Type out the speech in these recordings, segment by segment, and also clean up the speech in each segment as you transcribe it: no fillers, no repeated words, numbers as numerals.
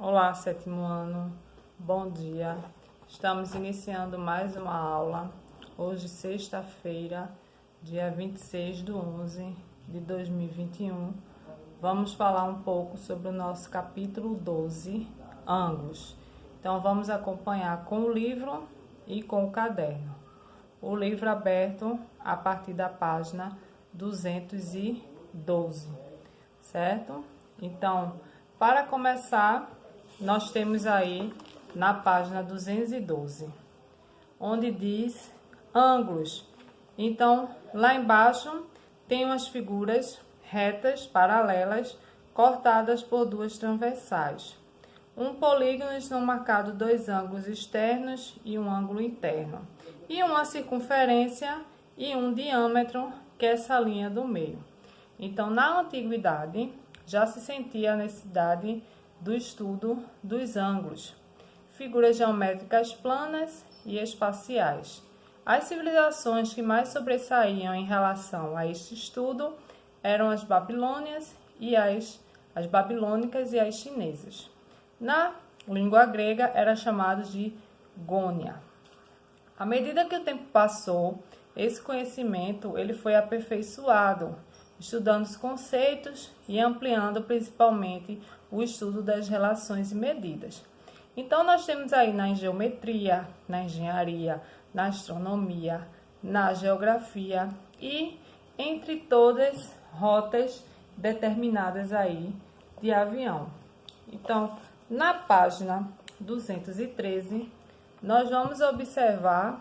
Olá, sétimo ano, bom dia. Estamos iniciando mais uma aula. Hoje, sexta-feira, dia 26/11 de 2021. Vamos falar um pouco sobre o nosso capítulo 12, ângulos. Então, vamos acompanhar com o livro e com o caderno. O livro aberto a partir da página 212, certo? Então, para começar, nós temos aí na página 212, onde diz ângulos. Então, lá embaixo tem umas figuras retas, paralelas, cortadas por duas transversais. Um polígono estão marcados dois ângulos externos e um ângulo interno, e uma circunferência e um diâmetro, que é essa linha do meio. Então, na antiguidade, já se sentia a necessidade do estudo dos ângulos, figuras geométricas planas e espaciais. As civilizações que mais sobressaíam em relação a este estudo eram as babilônicas e as chinesas. Na língua grega era chamado de gônia. À medida que o tempo passou, esse conhecimento ele foi aperfeiçoado, estudando os conceitos e ampliando principalmente o estudo das relações e medidas. Então, nós temos aí na geometria, na engenharia, na astronomia, na geografia e entre todas rotas determinadas aí de avião. Então, na página 213, nós vamos observar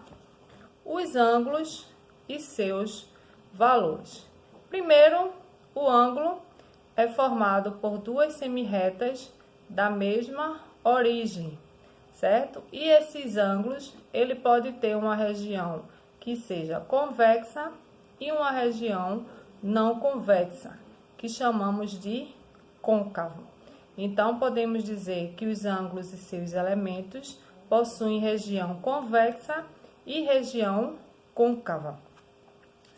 os ângulos e seus valores. Primeiro, o ângulo é formado por duas semirretas da mesma origem, certo? E esses ângulos, ele pode ter uma região que seja convexa e uma região não convexa, que chamamos de côncavo. Então, podemos dizer que os ângulos e seus elementos possuem região convexa e região côncava,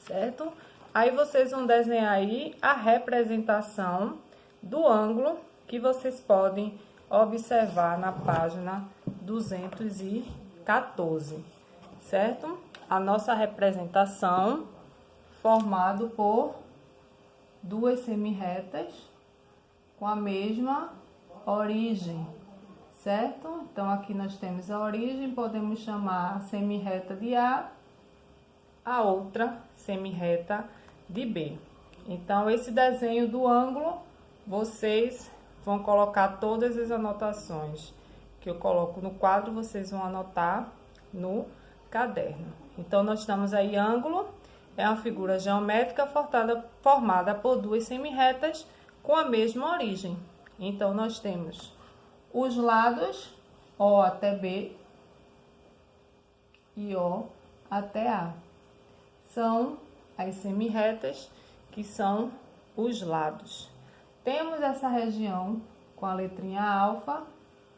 certo? Aí vocês vão desenhar aí a representação do ângulo que vocês podem observar na página 214, certo? A nossa representação formado por duas semirretas com a mesma origem, certo? Então, aqui nós temos a origem, podemos chamar a semirreta de A, a outra semirreta de B. Então, esse desenho do ângulo, vocês vão colocar todas as anotações que eu coloco no quadro, vocês vão anotar no caderno. Então, nós temos aí ângulo, é uma figura geométrica formada por duas semirretas com a mesma origem. Então, nós temos os lados O até B e O até A. São as semirretas que são os lados. Temos essa região com a letrinha alfa,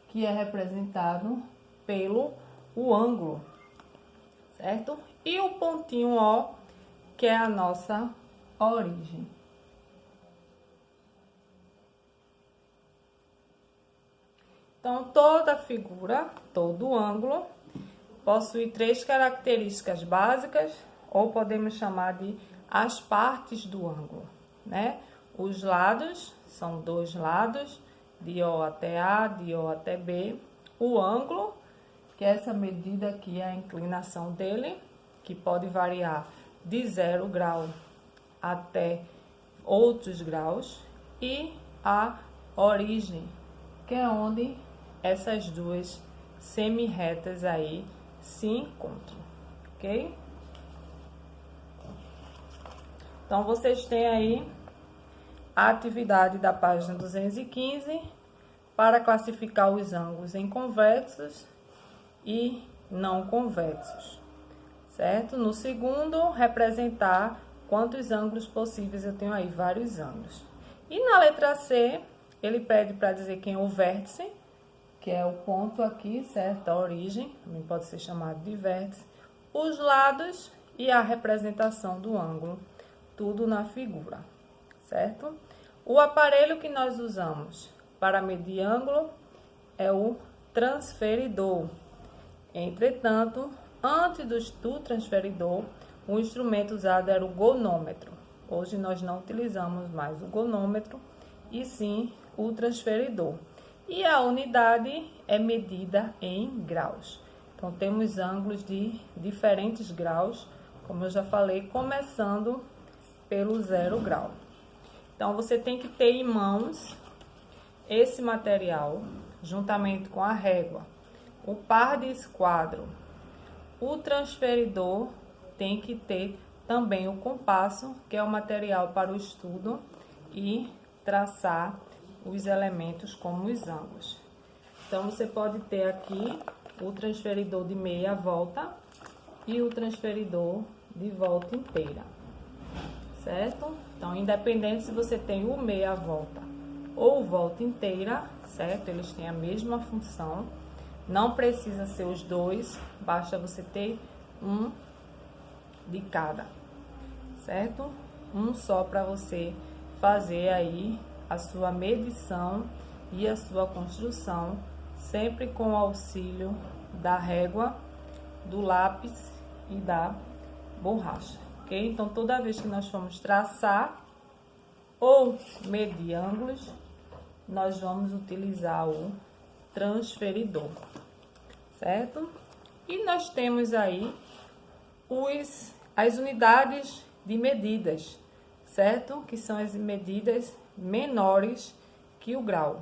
que é representado pelo o ângulo, certo? E o pontinho O, que é a nossa origem. Então, toda figura, todo ângulo, possui três características básicas, ou podemos chamar de as partes do ângulo, né? Os lados, são dois lados, de O até A, de O até B. O ângulo, que é essa medida aqui, a inclinação dele, que pode variar de 0 grau até outros graus. E a origem, que é onde essas duas semirretas aí se encontram, ok? Então, vocês têm aí a atividade da página 215 para classificar os ângulos em convexos e não convexos, certo? No segundo, representar quantos ângulos possíveis. Eu tenho aí vários ângulos. E na letra C, ele pede para dizer quem é o vértice, que é o ponto aqui, certo? A origem, também pode ser chamado de vértice. Os lados e a representação do ângulo, tudo na figura, certo? O aparelho que nós usamos para medir ângulo é o transferidor. Entretanto, antes do transferidor, o instrumento usado era o gonômetro. Hoje nós não utilizamos mais o gonômetro, e sim o transferidor. E a unidade é medida em graus. Então, temos ângulos de diferentes graus, como eu já falei, começando pelo 0 grau. Então, você tem que ter em mãos esse material, juntamente com a régua, o par de esquadro, o transferidor, tem que ter também o compasso, que é o material para o estudo, e traçar os elementos como os ângulos. Então, você pode ter aqui o transferidor de meia volta e o transferidor de volta inteira, certo? Então, independente se você tem o meia volta ou volta inteira, certo? Eles têm a mesma função, não precisa ser os dois, basta você ter um de cada, certo? Um só para você fazer aí a sua medição e a sua construção, sempre com o auxílio da régua, do lápis e da borracha, ok? Então, toda vez que nós formos traçar ou medir ângulos, nós vamos utilizar o transferidor, certo? E nós temos aí as unidades de medidas, certo? Que são as medidas menores que o grau.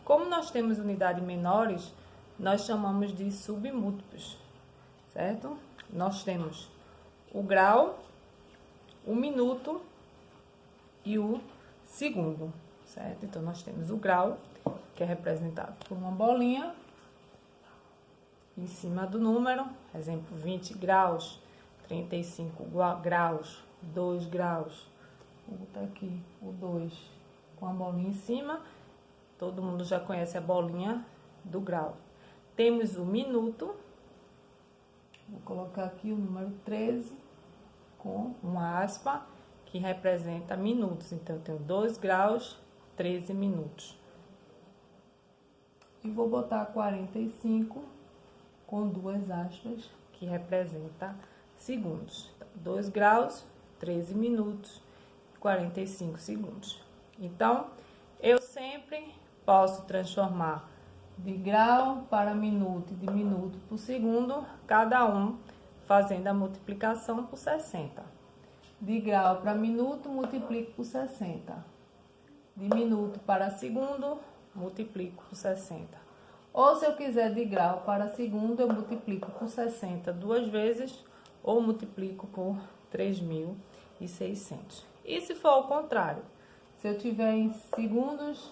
Como nós temos unidades menores, nós chamamos de submúltiplos, certo? Nós temos o grau, o minuto e o segundo, certo? Então, nós temos o grau, que é representado por uma bolinha em cima do número, exemplo, 20 graus, 35 graus, 2 graus. Vou botar aqui o 2 com a bolinha em cima. Todo mundo já conhece a bolinha do grau. Temos o minuto. Vou colocar aqui o número 13 com uma aspa que representa minutos. Então, eu tenho 2 graus, 13 minutos. E vou botar 45 com 2 aspas que representa segundos. Então, 2 graus, 13 minutos, 45 segundos. Então, eu sempre posso transformar de grau para minuto e de minuto por segundo, cada um fazendo a multiplicação por 60. De grau para minuto, multiplico por 60. De minuto para segundo, multiplico por 60. Ou se eu quiser de grau para segundo, eu multiplico por 60 duas vezes, ou multiplico por 3.600. E se for ao contrário, se eu tiver em segundos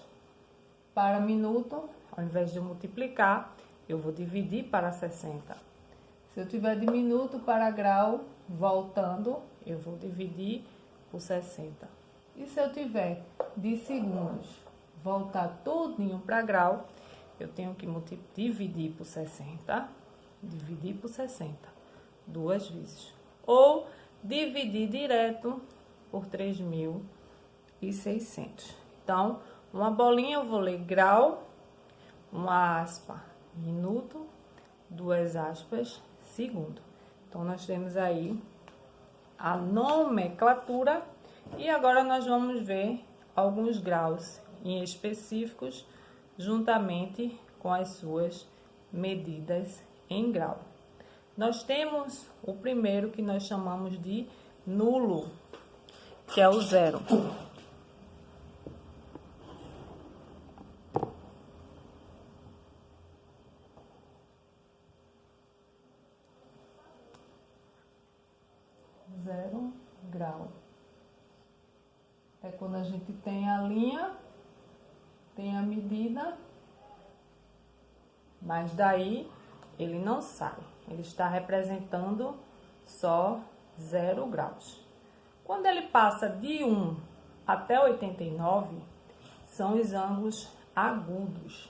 para minuto, ao invés de eu multiplicar, eu vou dividir para 60. Se eu tiver de minuto para grau, voltando, eu vou dividir por 60. E se eu tiver de segundos, voltar tudinho para grau, eu tenho que dividir por 60, dividir por 60, duas vezes. Ou dividir direto por 3.600. Então, uma bolinha eu vou ler grau, uma aspa, minuto, 2 aspas, segundo. Então, nós temos aí a nomenclatura e agora nós vamos ver alguns graus em específicos juntamente com as suas medidas em grau. Nós temos o primeiro que nós chamamos de nulo, que é o 0. Zero grau. É quando a gente tem a linha, tem a medida, mas daí ele não sai. Ele está representando só 0 graus. Quando ele passa de 1 até 89, são os ângulos agudos.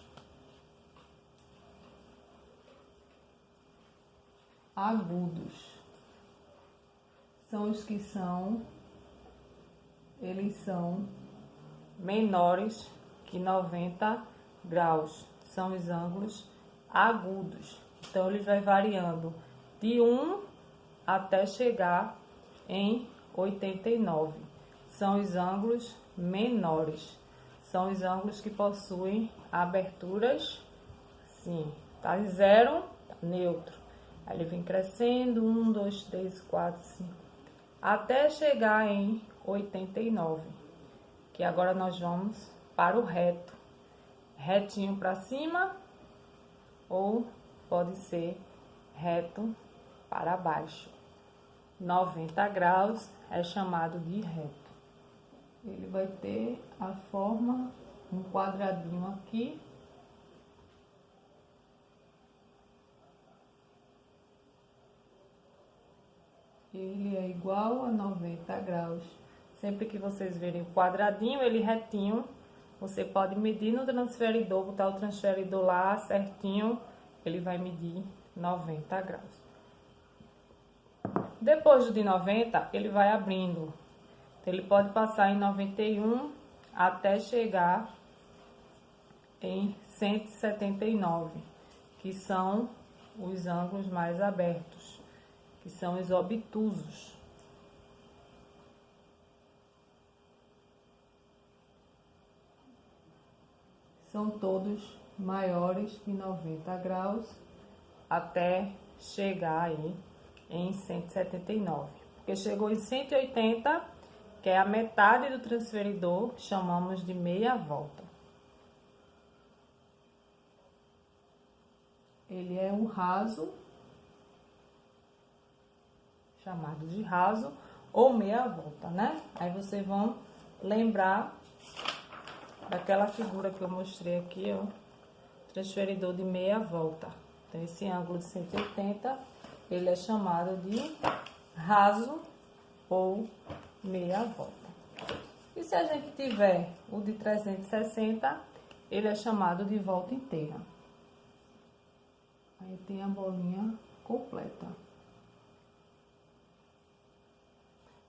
Agudos. São os que eles são menores que 90 graus, são os ângulos agudos. Então, ele vai variando de 1 até chegar em 89. São os ângulos menores. São os ângulos que possuem aberturas, sim, tá? 0, neutro. Aí ele vem crescendo, 1, 2, 3, 4, 5, até chegar em 89. Que agora nós vamos para o reto. Retinho para cima ou pode ser reto para baixo. 90 graus é chamado de reto. Ele vai ter a forma, um quadradinho aqui. Ele é igual a 90 graus. Sempre que vocês verem o quadradinho, ele retinho, você pode medir no transferidor, botar o transferidor lá certinho, ele vai medir 90 graus. Depois do de 90, ele vai abrindo. Ele pode passar em 91 até chegar em 179, que são os ângulos mais abertos, que são os obtusos. São todos maiores que 90 graus até chegar aí em 179. Porque chegou em 180, que é a metade do transferidor, que chamamos de meia volta. Ele é um raso, chamado de raso ou meia volta, né? Aí vocês vão lembrar daquela figura que eu mostrei aqui, ó, transferidor de meia volta. Então, esse ângulo de 180, ele é chamado de raso ou meia volta. E se a gente tiver o de 360, ele é chamado de volta inteira. Aí tem a bolinha completa.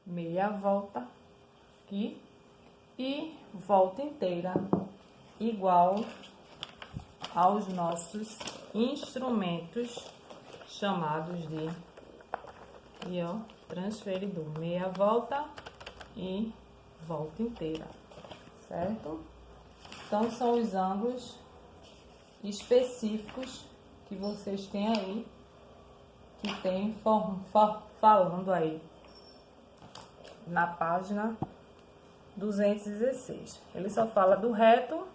Meia volta aqui e volta inteira, igual aos nossos instrumentos chamados de, e ó, transferidor, meia volta e volta inteira, certo? Então, são os ângulos específicos que vocês têm aí, que tem falando aí na página 216. Ele só fala do reto,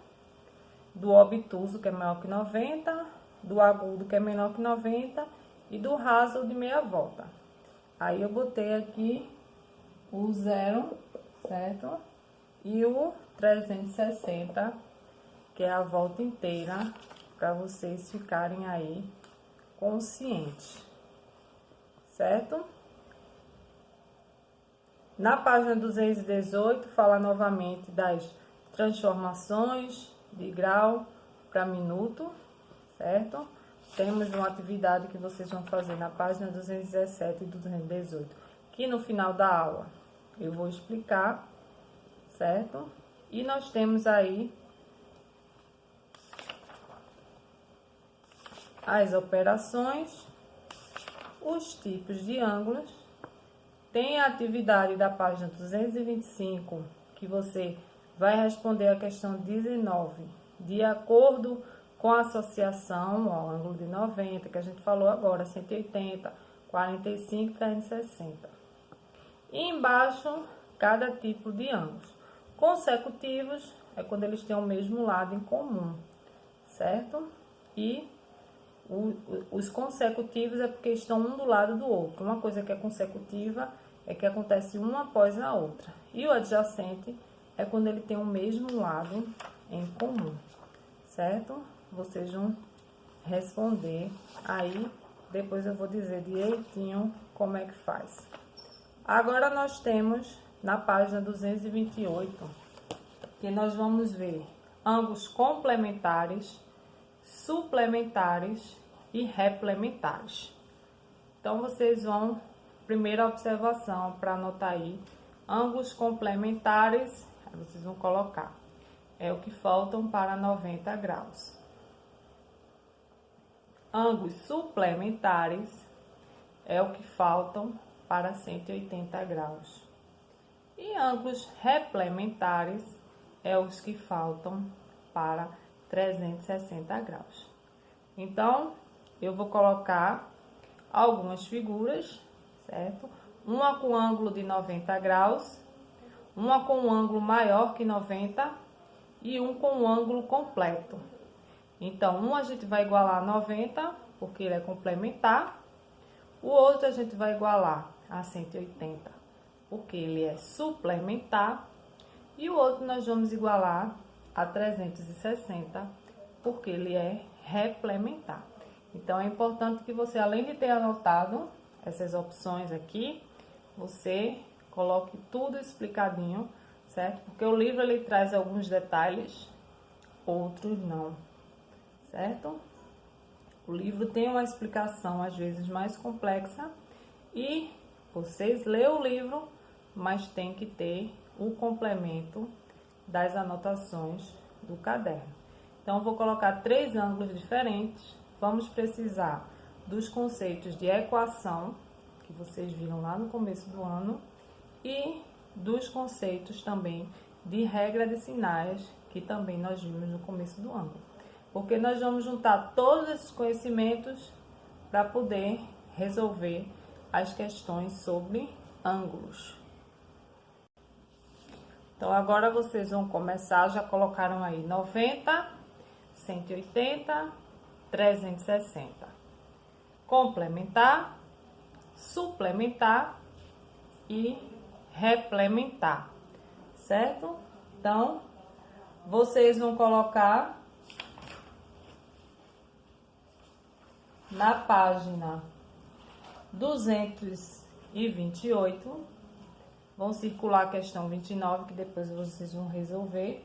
do obtuso, que é maior que 90, do agudo, que é menor que 90, e do raso de meia volta. Aí eu botei aqui o 0, certo? E o 360, que é a volta inteira, para vocês ficarem aí conscientes, certo? Na página 218, fala novamente das transformações de grau para minuto, certo? Temos uma atividade que vocês vão fazer na página 217 e 218, que no final da aula eu vou explicar, certo? E nós temos aí as operações, os tipos de ângulos. Tem a atividade da página 225, que você vai responder a questão 19, de acordo com a associação ao ângulo de 90, que a gente falou agora, 180, 45, 360. E embaixo, cada tipo de ângulos. Consecutivos é quando eles têm o mesmo lado em comum, certo? E os consecutivos é porque estão um do lado do outro. Uma coisa que é consecutiva é que acontece uma após a outra. E o adjacente é quando ele tem o mesmo lado em comum, certo? Vocês vão responder aí, depois eu vou dizer direitinho como é que faz. Agora nós temos na página 228, que nós vamos ver ângulos complementares, suplementares e replementares. Então, vocês vão, primeira observação para anotar aí, ângulos complementares, aí vocês vão colocar, é o que faltam para 90 graus. ângulos suplementares é o que faltam para 180 graus. E ângulos replementares é os que faltam para 360 graus. Então, eu vou colocar algumas figuras, certo? Uma com ângulo de 90 graus, uma com um ângulo maior que 90 e um com um ângulo completo. Então, um a gente vai igualar a 90, porque ele é complementar. O outro a gente vai igualar a 180, porque ele é suplementar. E o outro nós vamos igualar a 360, porque ele é replementar. Então, é importante que você, além de ter anotado essas opções aqui, você coloque tudo explicadinho, certo? Porque o livro ele traz alguns detalhes, outros não, certo? O livro tem uma explicação às vezes mais complexa e vocês lêem o livro, mas tem que ter o complemento das anotações do caderno. Então, vou colocar 3 ângulos diferentes. Vamos precisar dos conceitos de equação, que vocês viram lá no começo do ano, e dos conceitos também de regra de sinais, que também nós vimos no começo do ano. Porque nós vamos juntar todos esses conhecimentos para poder resolver as questões sobre ângulos. Então, agora vocês vão começar, já colocaram aí 90, 180, 360. Complementar, suplementar e replementar, certo? Então, vocês vão colocar na página 228, vão circular a questão 29, que depois vocês vão resolver,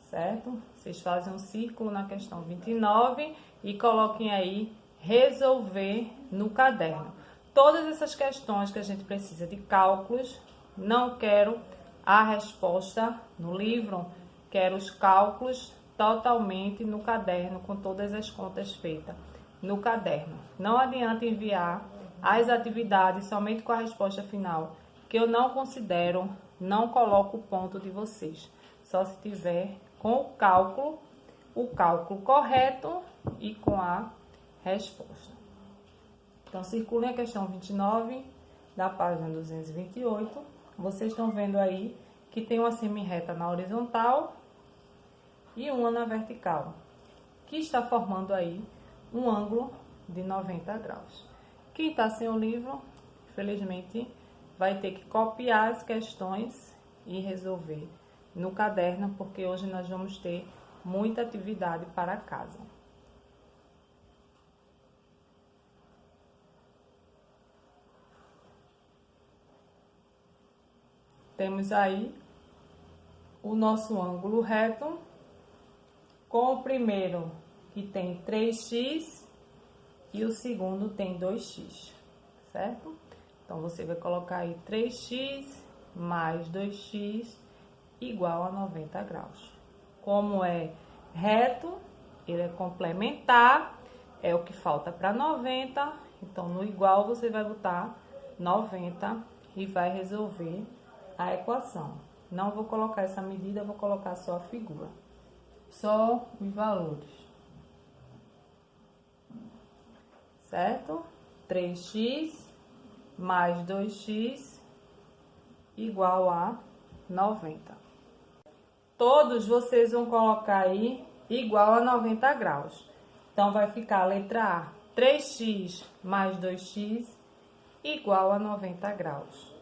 certo? Vocês fazem um círculo na questão 29 e coloquem aí resolver no caderno. Todas essas questões que a gente precisa de cálculos, não quero a resposta no livro, quero os cálculos totalmente no caderno, com todas as contas feitas no caderno. Não adianta enviar as atividades somente com a resposta final, que eu não considero, não coloco o ponto de vocês, só se tiver com o cálculo correto e com a resposta. Então, circulem a questão 29 da página 228. Vocês estão vendo aí que tem uma semirreta na horizontal e uma na vertical, que está formando aí um ângulo de 90 graus. Quem está sem o livro, infelizmente, vai ter que copiar as questões e resolver no caderno, porque hoje nós vamos ter muita atividade para casa. Temos aí o nosso ângulo reto, com o primeiro que tem 3x e o segundo tem 2x, certo? Então, você vai colocar aí 3x mais 2x igual a 90 graus. Como é reto, ele é complementar, é o que falta para 90. Então, no igual, você vai botar 90 e vai resolver a equação. Não vou colocar essa medida, vou colocar só a figura. Só os valores. Certo? 3x mais 2x igual a 90. Todos vocês vão colocar aí igual a 90 graus. Então, vai ficar a letra A, 3x mais 2x igual a 90 graus.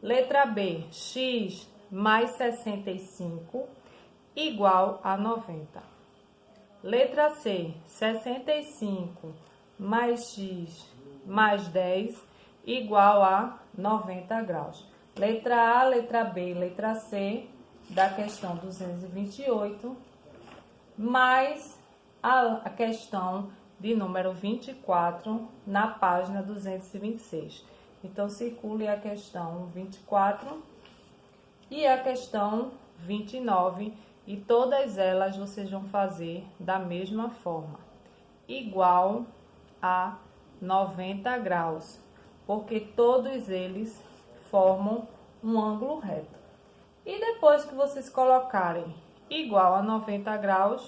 Letra B, x mais 65 igual a 90. Letra C, 65 mais x mais 10 igual a 90 graus. Letra A, letra B, letra C da questão 228, mais a questão de número 24 na página 226. Então, circule a questão 24 e a questão 29, e todas elas vocês vão fazer da mesma forma. igual a 90 graus, porque todos eles formam um ângulo reto. E depois que vocês colocarem igual a 90 graus,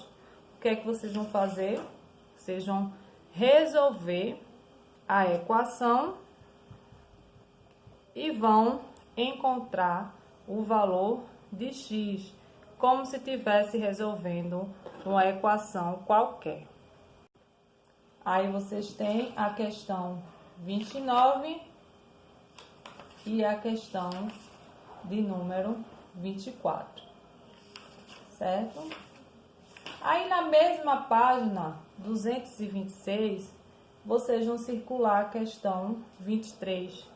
o que é que vocês vão fazer? Vocês vão resolver a equação e vão encontrar o valor de x, como se estivesse resolvendo uma equação qualquer. Aí vocês têm a questão 29 e a questão de número 24, certo? Aí na mesma página 226, vocês vão circular a questão 23.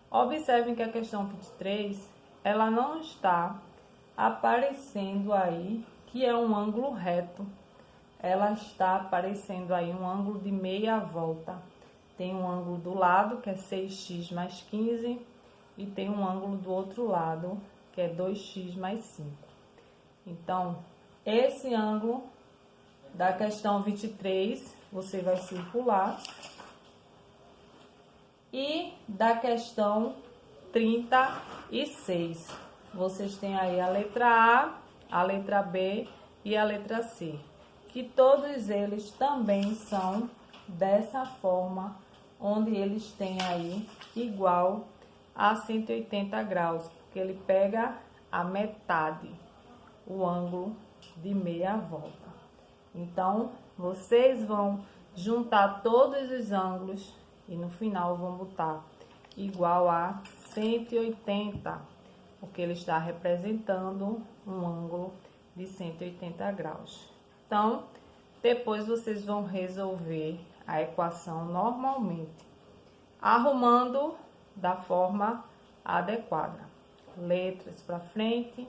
Observem que a questão 23, ela não está aparecendo aí que é um ângulo reto. Ela está aparecendo aí um ângulo de meia volta. Tem um ângulo do lado, que é 6x mais 15, e tem um ângulo do outro lado, que é 2x mais 5. Então, esse ângulo da questão 23, você vai circular. E da questão 36, vocês têm aí a letra A, a letra B e a letra C, que todos eles também são dessa forma, onde eles têm aí igual a 180 graus, porque ele pega a metade, o ângulo de meia volta. Então, vocês vão juntar todos os ângulos e no final vão botar igual a 180, porque ele está representando um ângulo de 180 graus. Então, depois vocês vão resolver a equação normalmente, arrumando da forma adequada. Letras para frente,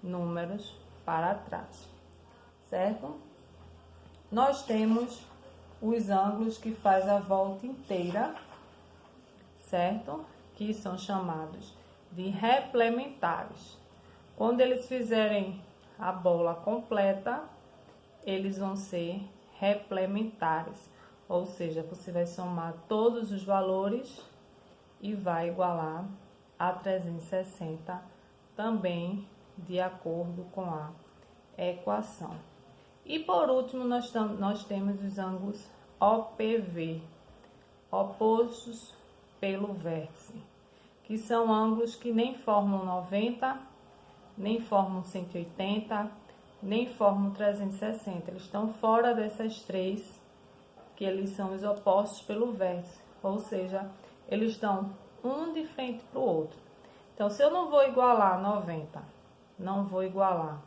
números para trás, certo? Nós temos os ângulos que faz a volta inteira, certo? Que são chamados de replementares. Quando eles fizerem a bola completa, eles vão ser replementares. Ou seja, você vai somar todos os valores e vai igualar a 360, também de acordo com a equação. E por último, nós temos os ângulos OPV, opostos pelo vértice, que são ângulos que nem formam 90, nem formam 180, nem formam 360. Eles estão fora dessas três, que eles são os opostos pelo vértice, ou seja, eles estão um de frente para o outro. Então, se eu não vou igualar 90, não vou igualar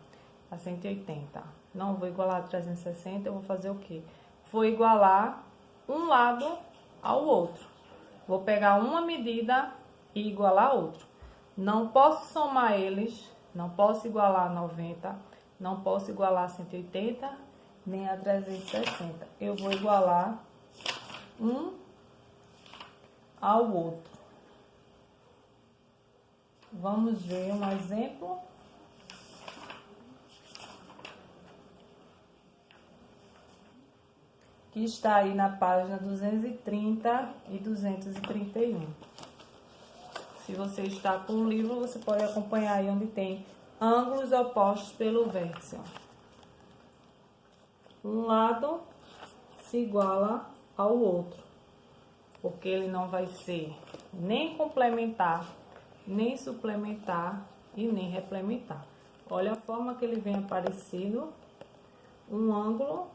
a 180, não vou igualar a 360, eu vou fazer o quê? Vou igualar um lado ao outro. Vou pegar uma medida e igualar a outro. Não posso somar eles, não posso igualar a 90, não posso igualar a 180, nem a 360. Eu vou igualar um ao outro. Vamos ver um exemplo. Que está aí na página 230 e 231. Se você está com o livro, você pode acompanhar aí onde tem ângulos opostos pelo vértice. Um lado se iguala ao outro, porque ele não vai ser nem complementar, nem suplementar e nem replementar. Olha a forma que ele vem aparecendo, um ângulo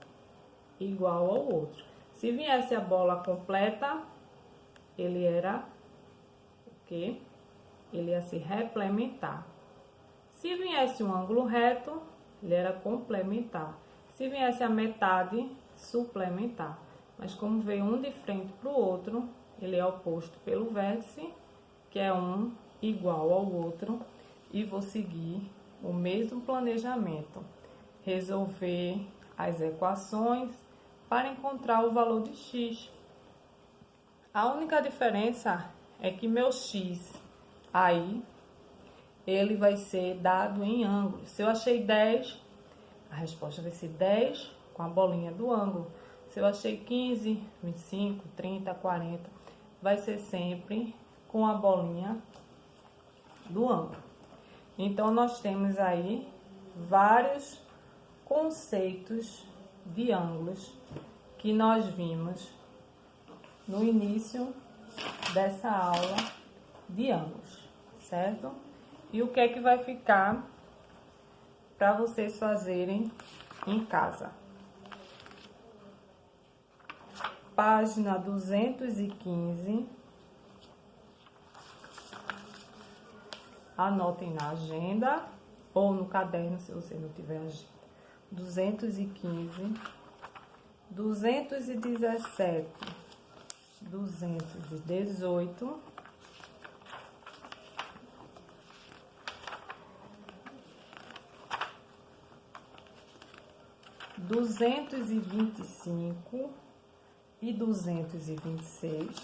igual ao outro. Se viesse a bola completa, ele era o quê? Ele ia se replementar. Se viesse um ângulo reto, ele era complementar. Se viesse a metade, suplementar. Mas como veio um de frente para o outro, ele é oposto pelo vértice, que é um igual ao outro, e vou seguir o mesmo planejamento. Resolver as equações para encontrar o valor de x. A única diferença é que meu x aí, ele vai ser dado em ângulo. Se eu achei 10, a resposta vai ser 10 com a bolinha do ângulo. Se Se eu achei 15, 25, 30, 40, vai ser sempre com a bolinha do ângulo. Então, nós temos aí vários conceitos de ângulos que nós vimos no início dessa aula de ângulos, certo? E o que é que vai ficar para vocês fazerem em casa? Página 215. Anotem na agenda ou no caderno, se você não tiver agenda. 215, 217, 218, 225 e 226,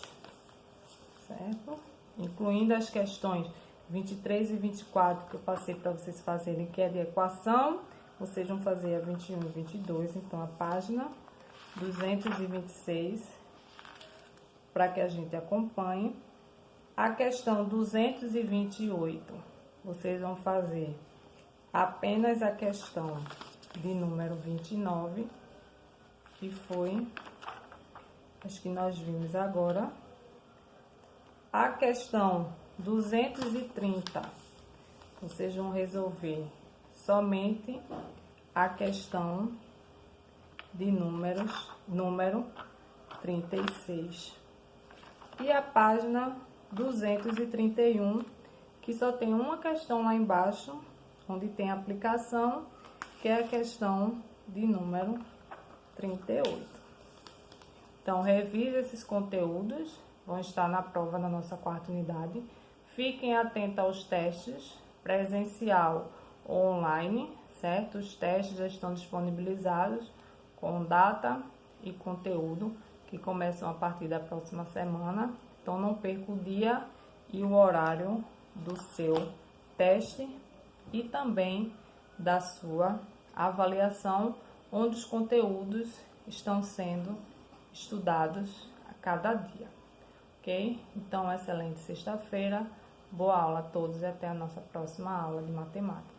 certo? Incluindo as questões 23 e 24 que eu passei para vocês fazerem, que é de equação. Vocês vão fazer a 21 e 22, então a página 226, para que a gente acompanhe. A questão 228, vocês vão fazer apenas a questão de número 29, que foi as que nós vimos agora. A questão 230, vocês vão resolver somente a questão de número 36. E a página 231, que só tem uma questão lá embaixo, onde tem aplicação, que é a questão de número 38. Então, revise esses conteúdos, vão estar na prova da nossa quarta unidade. Fiquem atentos aos testes, presencial ou online, certo? Os testes já estão disponibilizados com data e conteúdo, que começam a partir da próxima semana. Então, não perca o dia e o horário do seu teste e também da sua avaliação, onde os conteúdos estão sendo estudados a cada dia, ok? Então, excelente sexta-feira, boa aula a todos e até a nossa próxima aula de matemática.